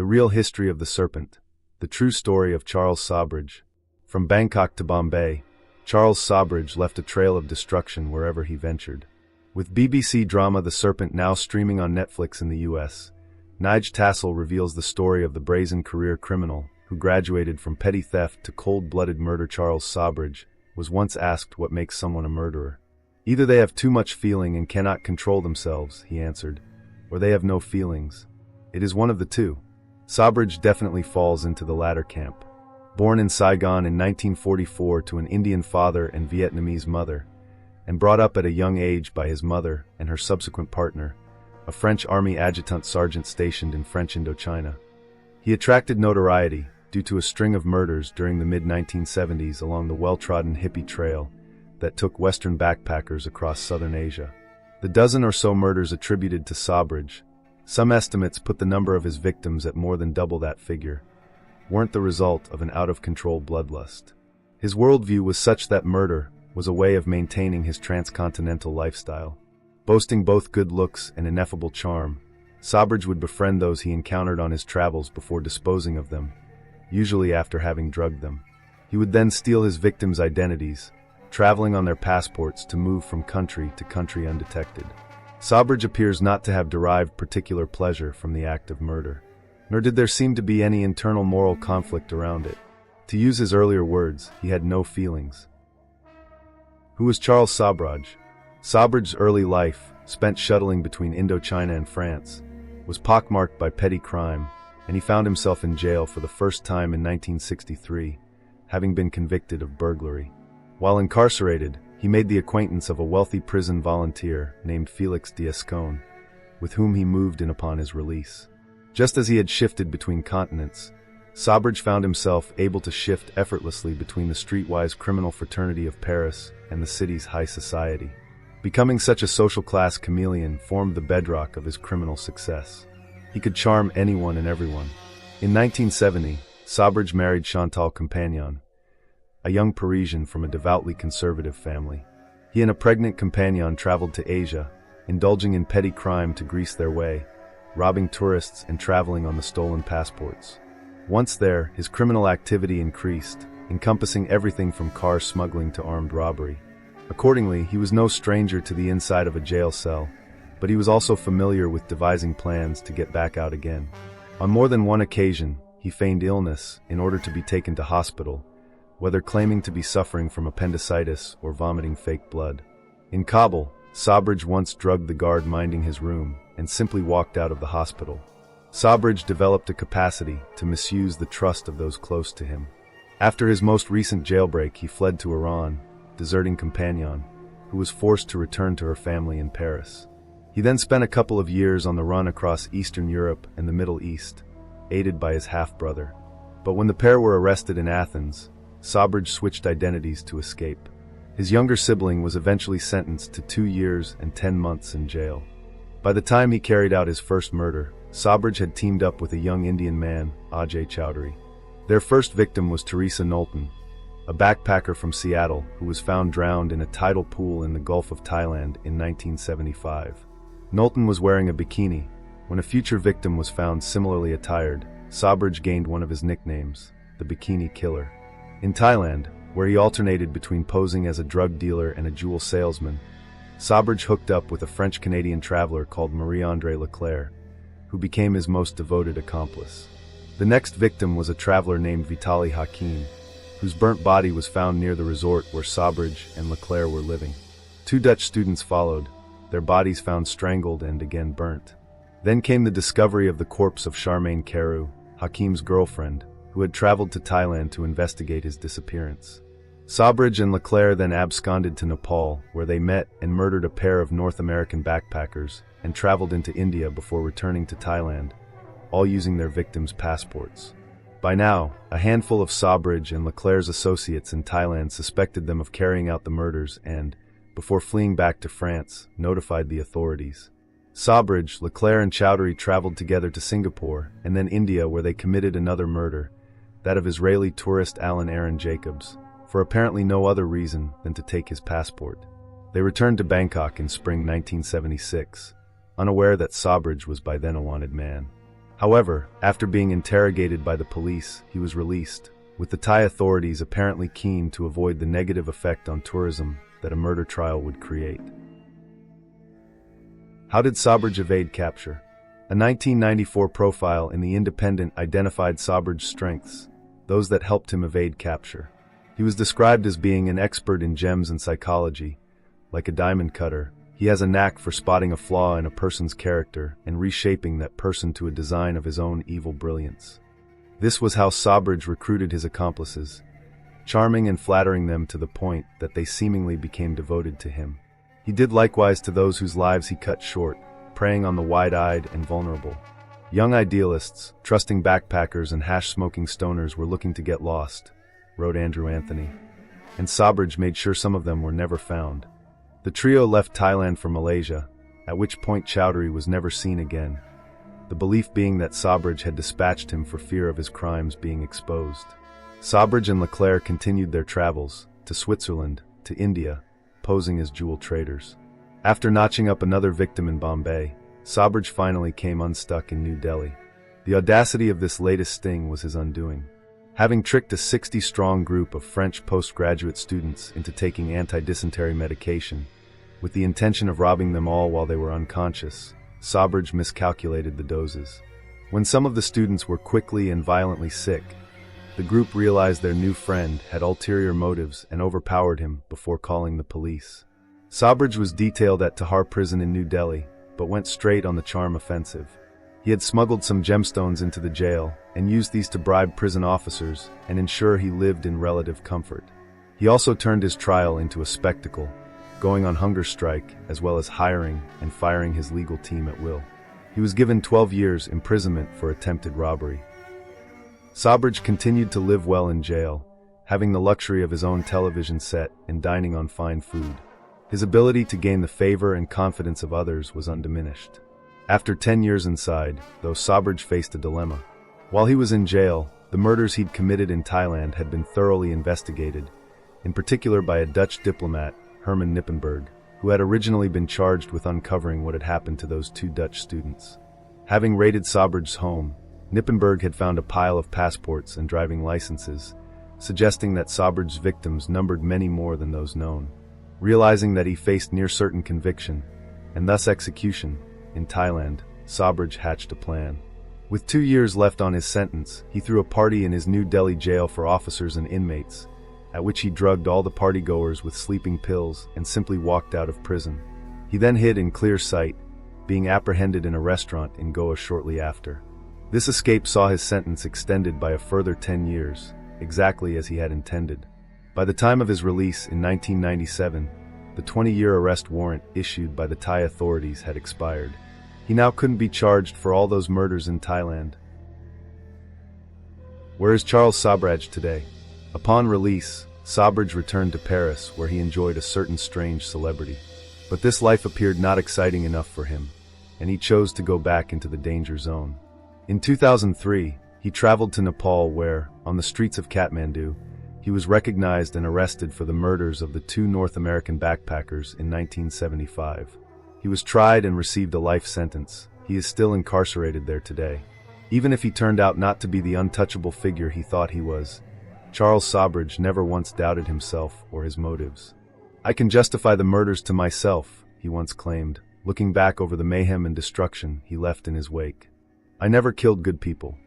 real history of the Serpent, the true story of Charles Sobhraj. From Bangkok to Bombay, Charles Sobhraj left a trail of destruction wherever he ventured. With BBC drama The Serpent now streaming on Netflix in the US, Nige Tassell reveals the story of the brazen career criminal who graduated from petty theft to cold-blooded murder. Charles Sobhraj was once asked what makes someone a murderer. "Either they have too much feeling and cannot control themselves," he answered, "or they have no feelings. It is one of the two." Sobhraj definitely falls into the latter camp. Born in Saigon in 1944 to an Indian father and Vietnamese mother, and brought up at a young age by his mother and her subsequent partner, a French army adjutant sergeant stationed in French Indochina. He attracted notoriety due to a string of murders during the mid-1970s along the well-trodden hippie trail that took Western backpackers across southern Asia. The dozen or so murders attributed to Sobhraj, some estimates put the number of his victims at more than double that figure, weren't the result of an out-of-control bloodlust. His worldview was such that murder was a way of maintaining his transcontinental lifestyle. Boasting both good looks and ineffable charm, Sobhraj would befriend those he encountered on his travels before disposing of them, usually after having drugged them. He would then steal his victims' identities, traveling on their passports to move from country to country undetected. Sobhraj appears not to have derived particular pleasure from the act of murder, nor did there seem to be any internal moral conflict around it. To use his earlier words, he had no feelings. Who was Charles Sobhraj? Sobhraj's early life, spent shuttling between Indochina and France, was pockmarked by petty crime, and he found himself in jail for the first time in 1963, having been convicted of burglary. While incarcerated, he made the acquaintance of a wealthy prison volunteer named Félix d'Escone, with whom he moved in upon his release. Just as he had shifted between continents, Sobhraj found himself able to shift effortlessly between the streetwise criminal fraternity of Paris and the city's high society. Becoming such a social class chameleon formed the bedrock of his criminal success. He could charm anyone and everyone. In 1970, Sobhraj married Chantal Compagnon, a young Parisian from a devoutly conservative family. He and a pregnant companion traveled to Asia, indulging in petty crime to grease their way, robbing tourists and traveling on the stolen passports. Once there, his criminal activity increased, encompassing everything from car smuggling to armed robbery. Accordingly, he was no stranger to the inside of a jail cell, but he was also familiar with devising plans to get back out again. On more than one occasion, he feigned illness in order to be taken to hospital, whether claiming to be suffering from appendicitis or vomiting fake blood. In Kabul, Sobhraj once drugged the guard minding his room and simply walked out of the hospital. Sobhraj developed a capacity to misuse the trust of those close to him. After his most recent jailbreak, he fled to Iran, deserting Compagnon, who was forced to return to her family in Paris. He then spent a couple of years on the run across Eastern Europe and the Middle East, aided by his half-brother. But when the pair were arrested in Athens, Sobhraj switched identities to escape. His younger sibling was eventually sentenced to 2 years and 10 months in jail. By the time he carried out his first murder, Sobhraj had teamed up with a young Indian man, Ajay Chowdhury. Their first victim was Teresa Knowlton, a backpacker from Seattle who was found drowned in a tidal pool in the Gulf of Thailand in 1975. Knowlton was wearing a bikini. When a future victim was found similarly attired, Sobhraj gained one of his nicknames, the Bikini Killer. In Thailand, where he alternated between posing as a drug dealer and a jewel salesman, Sobhraj hooked up with a French-Canadian traveler called Marie-André Leclerc, who became his most devoted accomplice. The next victim was a traveler named Vitaly Hakim, whose burnt body was found near the resort where Sobhraj and Leclerc were living. 2 Dutch students followed, their bodies found strangled and again burnt. Then came the discovery of the corpse of Charmaine Carew, Hakim's girlfriend, who had traveled to Thailand to investigate his disappearance. Sobhraj and Leclerc then absconded to Nepal, where they met and murdered a pair of North American backpackers and traveled into India before returning to Thailand, all using their victims' passports. By now, a handful of Sobhraj and Leclerc's associates in Thailand suspected them of carrying out the murders and, before fleeing back to France, notified the authorities. Sobhraj, Leclerc and Chowdhury traveled together to Singapore and then India, where they committed another murder, that of Israeli tourist Alan Aaron Jacobs, for apparently no other reason than to take his passport. They returned to Bangkok in spring 1976, unaware that Sobhraj was by then a wanted man. However, after being interrogated by the police, he was released, with the Thai authorities apparently keen to avoid the negative effect on tourism that a murder trial would create. How did Sobhraj evade capture? A 1994 profile in The Independent identified Sobhraj's strengths, those that helped him evade capture. He was described as being an expert in gems and psychology. Like a diamond cutter, he has a knack for spotting a flaw in a person's character and reshaping that person to a design of his own evil brilliance. This was how Sobhraj recruited his accomplices, charming and flattering them to the point that they seemingly became devoted to him. He did likewise to those whose lives he cut short, preying on the wide-eyed and vulnerable. Young idealists, trusting backpackers and hash-smoking stoners were looking to get lost, wrote Andrew Anthony, and Sobhraj made sure some of them were never found. The trio left Thailand for Malaysia, at which point Chowdhury was never seen again, the belief being that Sobhraj had dispatched him for fear of his crimes being exposed. Sobhraj and Leclerc continued their travels, to Switzerland, to India, posing as jewel traders. After notching up another victim in Bombay, Sobhraj finally came unstuck in New Delhi. The audacity of this latest sting was his undoing. Having tricked a 60-strong group of French postgraduate students into taking anti-dysentery medication, with the intention of robbing them all while they were unconscious, Sobhraj miscalculated the doses. When some of the students were quickly and violently sick, the group realized their new friend had ulterior motives and overpowered him before calling the police. Sobhraj was detailed at Tihar prison in New Delhi, but went straight on the charm offensive. He had smuggled some gemstones into the jail and used these to bribe prison officers and ensure he lived in relative comfort. He also turned his trial into a spectacle, going on hunger strike as well as hiring and firing his legal team at will. He was given 12 years imprisonment for attempted robbery. Sobhraj continued to live well in jail, having the luxury of his own television set and dining on fine food. His ability to gain the favor and confidence of others was undiminished. After 10 years inside, though, Sobhraj faced a dilemma. While he was in jail, the murders he'd committed in Thailand had been thoroughly investigated, in particular by a Dutch diplomat, Herman Nippenberg, who had originally been charged with uncovering what had happened to those 2 Dutch students. Having raided Sobhraj's home, Nippenberg had found a pile of passports and driving licenses, suggesting that Sobhraj's victims numbered many more than those known. Realizing that he faced near-certain conviction, and thus execution, in Thailand, Sobhraj hatched a plan. With 2 years left on his sentence, he threw a party in his New Delhi jail for officers and inmates, at which he drugged all the partygoers with sleeping pills and simply walked out of prison. He then hid in clear sight, being apprehended in a restaurant in Goa shortly after. This escape saw his sentence extended by a further 10 years, exactly as he had intended. By the time of his release in 1997, the 20-year arrest warrant issued by the Thai authorities had expired. He now couldn't be charged for all those murders in Thailand. Where is Charles Sobhraj today? Upon release, Sobhraj returned to Paris, where he enjoyed a certain strange celebrity. But this life appeared not exciting enough for him, and he chose to go back into the danger zone. In 2003, he traveled to Nepal where, on the streets of Kathmandu, he was recognized and arrested for the murders of the 2 North American backpackers in 1975. He was tried and received a life sentence. He is still incarcerated there today. Even if he turned out not to be the untouchable figure he thought he was, Charles Sobhraj never once doubted himself or his motives. "I can justify the murders to myself," he once claimed, looking back over the mayhem and destruction he left in his wake. "I never killed good people.